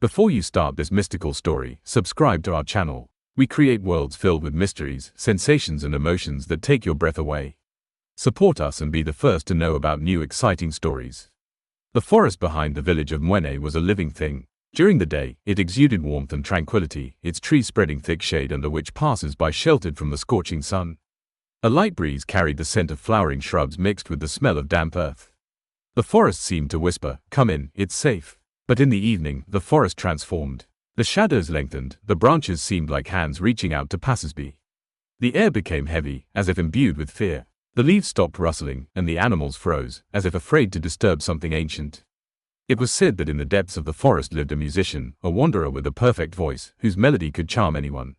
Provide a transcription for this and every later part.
Before you start this mystical story, subscribe to our channel. We create worlds filled with mysteries, sensations and emotions that take your breath away. Support us and be the first to know about new exciting stories. The forest behind the village of Mwene was a living thing. During the day, it exuded warmth and tranquility, its trees spreading thick shade under which passers-by sheltered from the scorching sun. A light breeze carried the scent of flowering shrubs mixed with the smell of damp earth. The forest seemed to whisper, "Come in, it's safe." But in the evening, the forest transformed. The shadows lengthened, the branches seemed like hands reaching out to passers-by. The air became heavy, as if imbued with fear. The leaves stopped rustling, and the animals froze, as if afraid to disturb something ancient. It was said that in the depths of the forest lived a musician, a wanderer with a perfect voice, whose melody could charm anyone.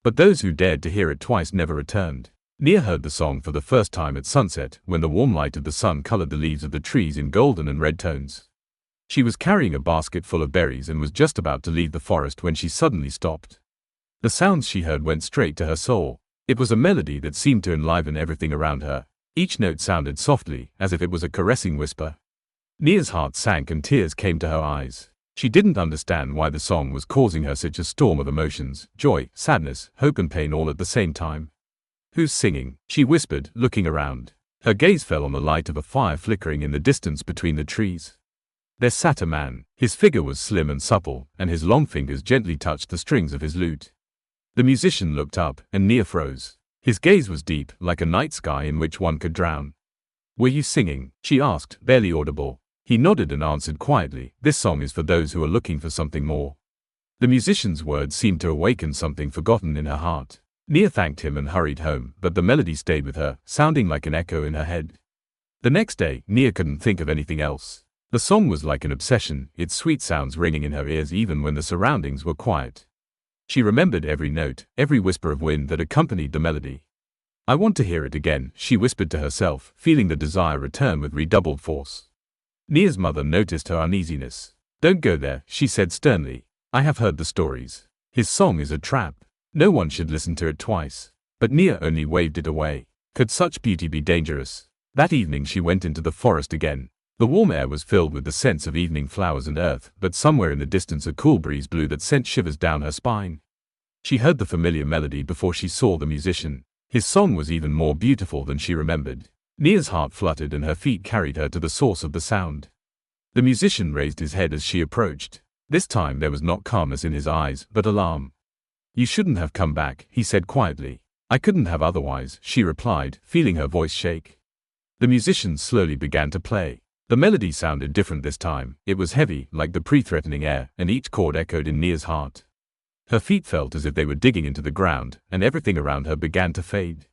But those who dared to hear it twice never returned. Nia heard the song for the first time at sunset, when the warm light of the sun colored the leaves of the trees in golden and red tones. She was carrying a basket full of berries and was just about to leave the forest when she suddenly stopped. The sounds she heard went straight to her soul. It was a melody that seemed to enliven everything around her. Each note sounded softly, as if it was a caressing whisper. Nia's heart sank and tears came to her eyes. She didn't understand why the song was causing her such a storm of emotions, joy, sadness, hope and pain all at the same time. "Who's singing?" she whispered, looking around. Her gaze fell on the light of a fire flickering in the distance between the trees. There sat a man. His figure was slim and supple, and his long fingers gently touched the strings of his lute. The musician looked up, and Nia froze. His gaze was deep, like a night sky in which one could drown. "Were you singing?" she asked, barely audible. He nodded and answered quietly, "This song is for those who are looking for something more." The musician's words seemed to awaken something forgotten in her heart. Nia thanked him and hurried home, but the melody stayed with her, sounding like an echo in her head. The next day, Nia couldn't think of anything else. The song was like an obsession, its sweet sounds ringing in her ears even when the surroundings were quiet. She remembered every note, every whisper of wind that accompanied the melody. "I want to hear it again," she whispered to herself, feeling the desire return with redoubled force. Nia's mother noticed her uneasiness. "Don't go there," she said sternly. "I have heard the stories. His song is a trap. No one should listen to it twice." But Nia only waved it away. Could such beauty be dangerous? That evening she went into the forest again. The warm air was filled with the scents of evening flowers and earth, but somewhere in the distance a cool breeze blew that sent shivers down her spine. She heard the familiar melody before she saw the musician. His song was even more beautiful than she remembered. Nia's heart fluttered and her feet carried her to the source of the sound. The musician raised his head as she approached. This time there was not calmness in his eyes, but alarm. "You shouldn't have come back," he said quietly. "I couldn't have otherwise," she replied, feeling her voice shake. The musician slowly began to play. The melody sounded different this time. It was heavy, like the pre-threatening air, and each chord echoed in Nia's heart. Her feet felt as if they were digging into the ground, and everything around her began to fade.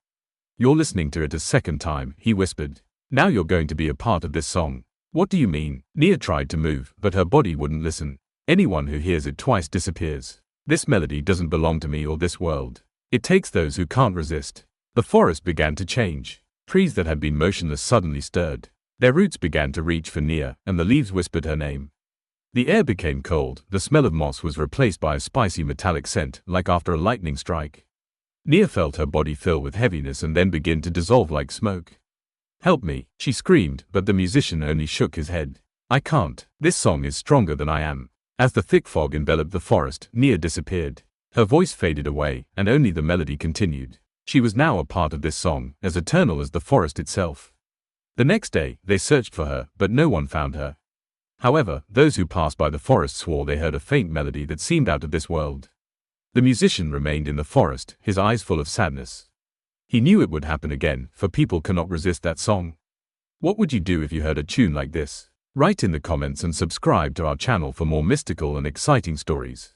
"You're listening to it a second time," he whispered. "Now you're going to be a part of this song." "What do you mean?" Nia tried to move, but her body wouldn't listen. "Anyone who hears it twice disappears. This melody doesn't belong to me or this world. It takes those who can't resist." The forest began to change. Trees that had been motionless suddenly stirred. Their roots began to reach for Nia, and the leaves whispered her name. The air became cold, the smell of moss was replaced by a spicy metallic scent, like after a lightning strike. Nia felt her body fill with heaviness and then begin to dissolve like smoke. "Help me," she screamed, but the musician only shook his head. "I can't. This song is stronger than I am." As the thick fog enveloped the forest, Nia disappeared. Her voice faded away, and only the melody continued. She was now a part of this song, as eternal as the forest itself. The next day, they searched for her, but no one found her. However, those who passed by the forest swore they heard a faint melody that seemed out of this world. The musician remained in the forest, his eyes full of sadness. He knew it would happen again, for people cannot resist that song. What would you do if you heard a tune like this? Write in the comments and subscribe to our channel for more mystical and exciting stories.